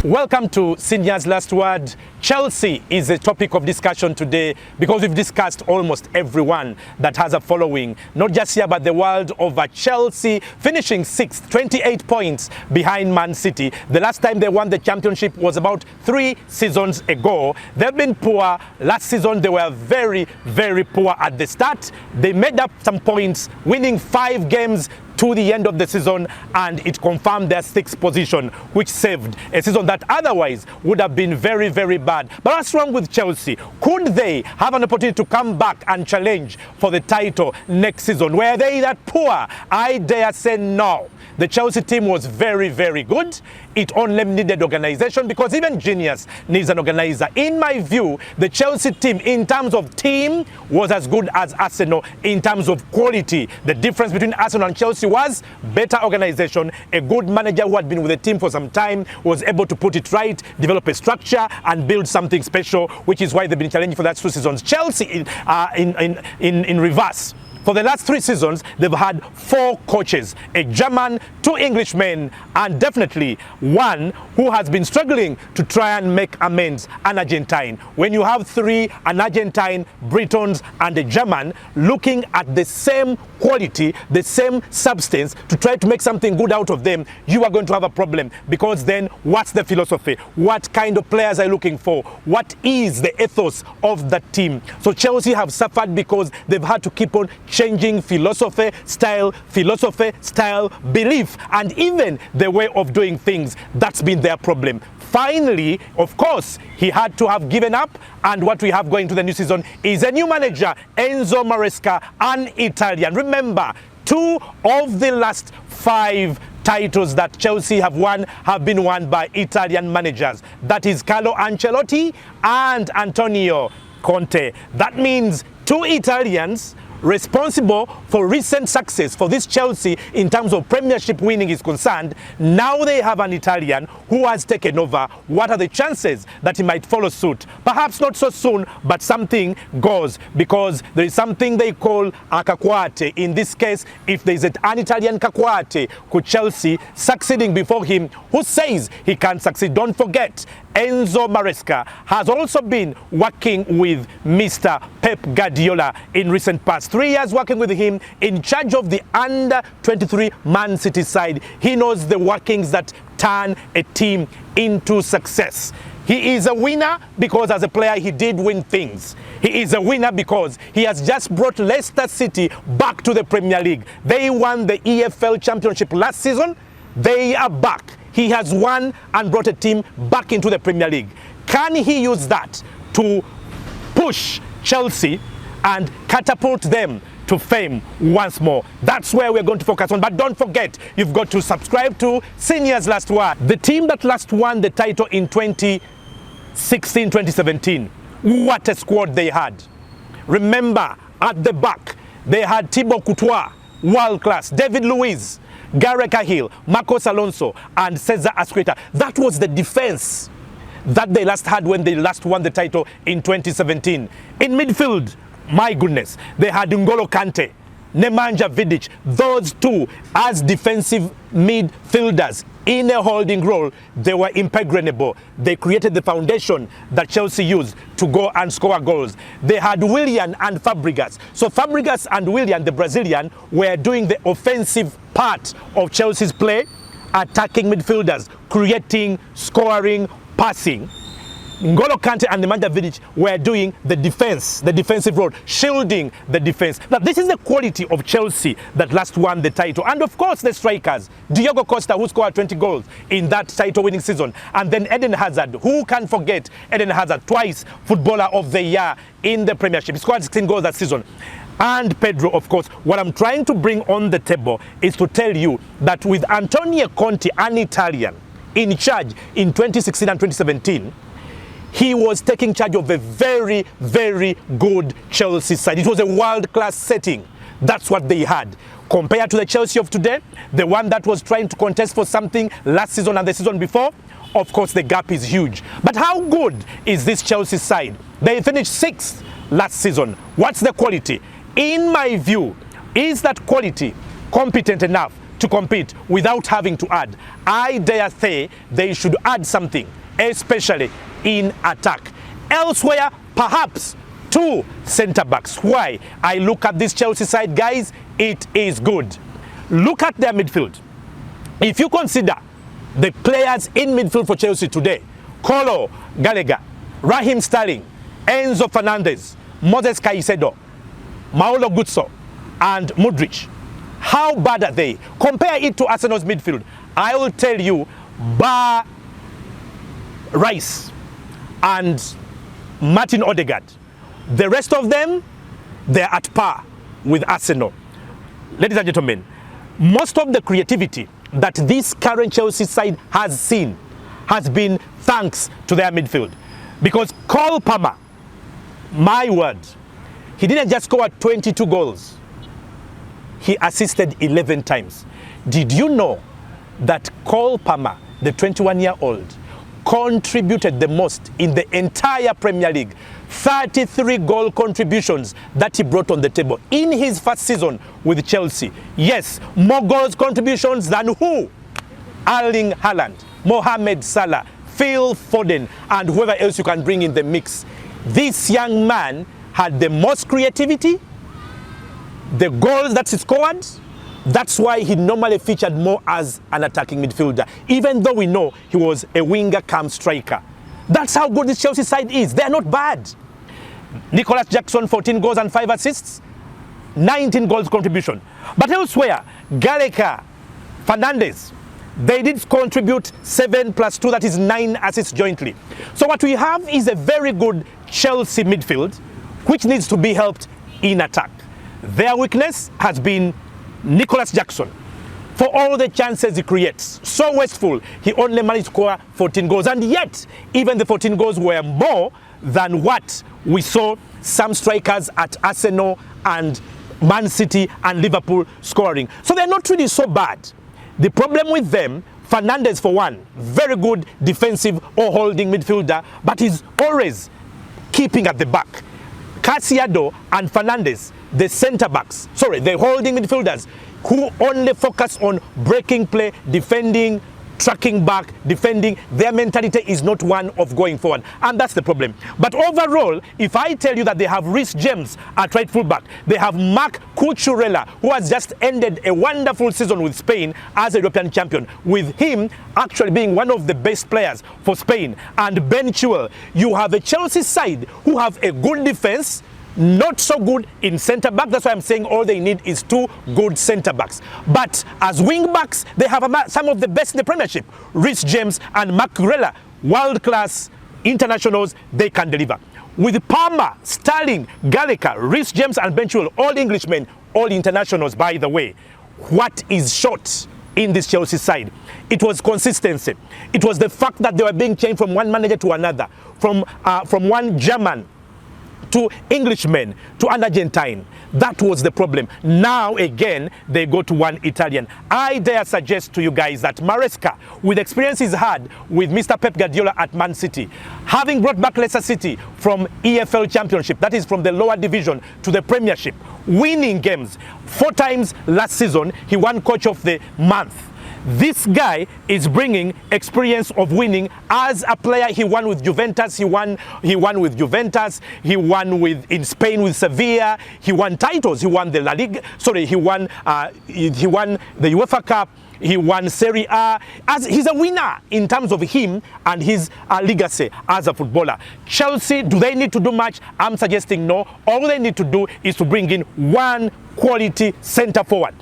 Welcome to Senior's Last Word. Chelsea is a topic of discussion today because we've discussed almost everyone that has a following, not just here but the world over. Chelsea finishing 6th, 28 points behind Man City. The last time they won the championship was about 3 seasons ago. They've been poor. Last season they were very, very poor at the start. They made up some points, winning 5 games to the end of the season, and it confirmed their 6th position, which saved a season that otherwise would have been very, very bad. But what's wrong with Chelsea? Could they have an opportunity to come back and challenge for the title next season? Were they that poor? I dare say no. The Chelsea team was very, very good. It only needed organization, because even genius needs an organizer. In my view, the Chelsea team, in terms of team, was as good as Arsenal in terms of quality. The difference between Arsenal and Chelsea was better organization. A good manager who had been with the team for some time was able to put it right, develop a structure, and build something special, which is why they've been challenging for that 2 seasons. Chelsea, in reverse. For the last 3 seasons, they've had 4 coaches, a German, 2 Englishmen, and definitely one who has been struggling to try and make amends, an Argentine. When you have 3, an Argentine, Britons, and a German, looking at the same quality, the same substance, to try to make something good out of them, you are going to have a problem, because then what's the philosophy? What kind of players are you looking for? What is the ethos of that team? So Chelsea have suffered because they've had to keep on changing philosophy, style, belief, and even the way of doing things. That's been their problem. Finally, of course, he had to have given up, and what we have going to the new season is a new manager, Enzo Maresca, an Italian. Remember, 2 of the last 5 titles that Chelsea have won have been won by Italian managers. That is Carlo Ancelotti and Antonio Conte. That means 2 Italians responsible for recent success for this Chelsea in terms of Premiership winning is concerned. Now they have an Italian who has taken over. What are the chances that he might follow suit? Perhaps not so soon, but something goes, because there is something they call a caquarte. In this case, if there is an Italian caquarte, could Chelsea succeeding before him, who says he can succeed? Don't forget, Enzo Maresca has also been working with Mr. Pep Guardiola in recent past. 3 years working with him in charge of the under-23 Man City side. He knows the workings that turn a team into success. He is a winner because as a player he did win things. He is a winner because he has just brought Leicester City back to the Premier League. They won the EFL Championship last season. They are back. He has won and brought a team back into the Premier League. Can he use that to push Chelsea and catapult them to fame once more? That's where we're going to focus on. But don't forget, you've got to subscribe to Senior's Last Word. The team that last won the title in 2016-2017, what a squad they had. Remember, at the back, they had Thibaut Courtois, world class, David Luiz, Gary Cahill, Marcos Alonso, and Cesar Azpilicueta. That was the defense that they last had when they last won the title in 2017. In midfield, my goodness, they had N'Golo Kante, Nemanja Vidic. Those 2 as defensive midfielders in a holding role, they were impregnable. They created the foundation that Chelsea used to go and score goals. They had Willian and Fabregas. So Fabregas and Willian, the Brazilian, were doing the offensive part of Chelsea's play, attacking midfielders, creating, scoring, passing. N'Golo Kante and Nemanja Vidic were doing the defense, the defensive role, shielding the defense. Now, this is the quality of Chelsea that last won the title. And of course, the strikers, Diogo Costa, who scored 20 goals in that title-winning season. And then Eden Hazard, who can forget Eden Hazard, twice Footballer of the Year in the Premiership. He scored 16 goals that season. And Pedro, of course. What I'm trying to bring on the table is to tell you that with Antonio Conte, an Italian, in charge in 2016 and 2017, he was taking charge of a very, very good Chelsea side. It was a world-class setting. That's what they had. Compared to the Chelsea of today, the one that was trying to contest for something last season and the season before, of course the gap is huge. But how good is this Chelsea side? They finished 6th last season. What's the quality? In my view, is that quality competent enough to compete without having to add. I dare say they should add something, especially in attack. Elsewhere, perhaps 2 centre-backs. Why? I look at this Chelsea side, guys, it is good. Look at their midfield. If you consider the players in midfield for Chelsea today, Colo Gallagher, Raheem Sterling, Enzo Fernandez, Moses Caicedo, Maolo Gutso, and Mudryk, how bad are they? Compare it to Arsenal's midfield. I will tell you, bar Rice and Martin Odegaard, the rest of them, they're at par with Arsenal. Ladies and gentlemen, most of the creativity that this current Chelsea side has seen has been thanks to their midfield. Because Cole Palmer, my word, he didn't just score 22 goals. He assisted 11 times. Did you know that Cole Palmer, the 21-year-old, contributed the most in the entire Premier League? 33 goal contributions that he brought on the table in his first season with Chelsea. Yes, more goals contributions than who? Erling Haaland, Mohamed Salah, Phil Foden, and whoever else you can bring in the mix. This young man had the most creativity, the goals that he scored. That's why he normally featured more as an attacking midfielder, even though we know he was a winger come striker. That's how good this Chelsea side is. They're not bad. Nicholas Jackson, 14 goals and 5 assists, 19 goals contribution. But elsewhere, Gallagher, Fernandez, they did contribute 7 plus 2, that is 9 assists jointly. So what we have is a very good Chelsea midfield, which needs to be helped in attack. Their weakness has been Nicholas Jackson. For all the chances he creates, so wasteful, he only managed to score 14 goals. And yet, even the 14 goals were more than what we saw some strikers at Arsenal and Man City and Liverpool scoring. So they're not really so bad. The problem with them, Fernandez for one, very good defensive or holding midfielder, but he's always keeping at the back. Caicedo and Fernandez, the centre-backs, the holding midfielders, who only focus on breaking play, defending, tracking back, defending. Their mentality is not one of going forward, and that's the problem. But overall, if I tell you that they have Reece James at right fullback, they have Marc Cucurella, who has just ended a wonderful season with Spain as a European champion, with him actually being one of the best players for Spain, and Ben Chilwell, you have a Chelsea side who have a good defense, not so good in centre-back. That's why I'm saying all they need is 2 good centre-backs. But as wing-backs, they have some of the best in the Premiership. Reece James and Marc Cucurella, world-class internationals, they can deliver. With Palmer, Sterling, Gallagher, Reece James and Ben Chilwell, all Englishmen, all internationals, by the way, what is short in this Chelsea side? It was consistency. It was the fact that they were being changed from one manager to another, from one German to Englishmen to an Argentine. That was the problem. Now again, they go to one Italian. I dare suggest to you guys that Maresca, with experience he's had with Mr. Pep Guardiola at Man City, having brought back Leicester City from EFL Championship, that is from the lower division to the Premiership, winning games 4 times last season, he won Coach of the Month. This guy is bringing experience of winning. As a player, he won with Juventus, he won with Juventus, he won in Spain with Sevilla, he won titles, he won the La Liga, he won the UEFA Cup, he won Serie A. As he's a winner in terms of him and his legacy as a footballer. Chelsea, do they need to do much? I'm suggesting no. All they need to do is to bring in 1 quality centre forward,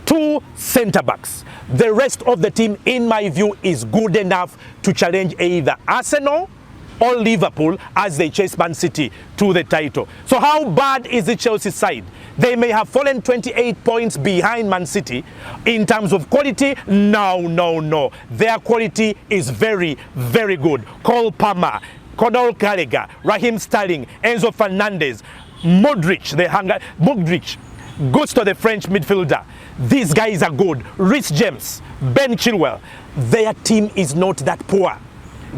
2 centre-backs. The rest of the team, in my view, is good enough to challenge either Arsenal or Liverpool as they chase Man City to the title. So how bad is the Chelsea side? They may have fallen 28 points behind Man City. In terms of quality, no. Their quality is very, very good. Cole Palmer, Conor Gallagher, Raheem Sterling, Enzo Fernandez, Mudryk, goes to the French midfielder. These guys are good. Reece James, Ben Chilwell, their team is not that poor.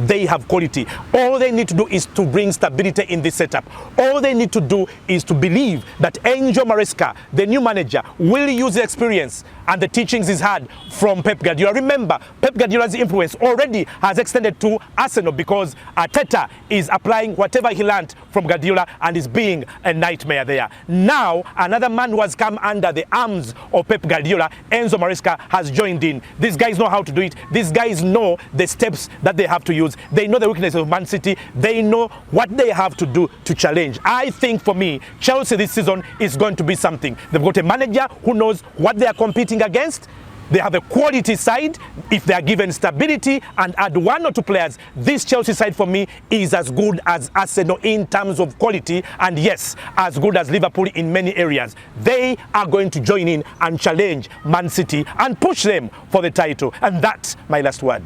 they have quality. All they need to do is to bring stability in this setup. All they need to do is to believe that Angel Maresca, the new manager, will use the experience and the teachings he's had from Pep Guardiola. Remember, Pep Guardiola's influence already has extended to Arsenal because Arteta is applying whatever he learned from Guardiola and is being a nightmare there. Now, another man who has come under the arms of Pep Guardiola, Enzo Maresca, has joined in. These guys know how to do it. These guys know the steps that they have to use. They know the weaknesses of Man City. They know what they have to do to challenge. I think for me, Chelsea this season is going to be something. They've got a manager who knows what they are competing against. They have a quality side. If they are given stability and add 1 or 2 players, this Chelsea side for me is as good as Arsenal in terms of quality, and yes, as good as Liverpool in many areas. They are going to join in and challenge Man City and push them for the title. And that's my last word.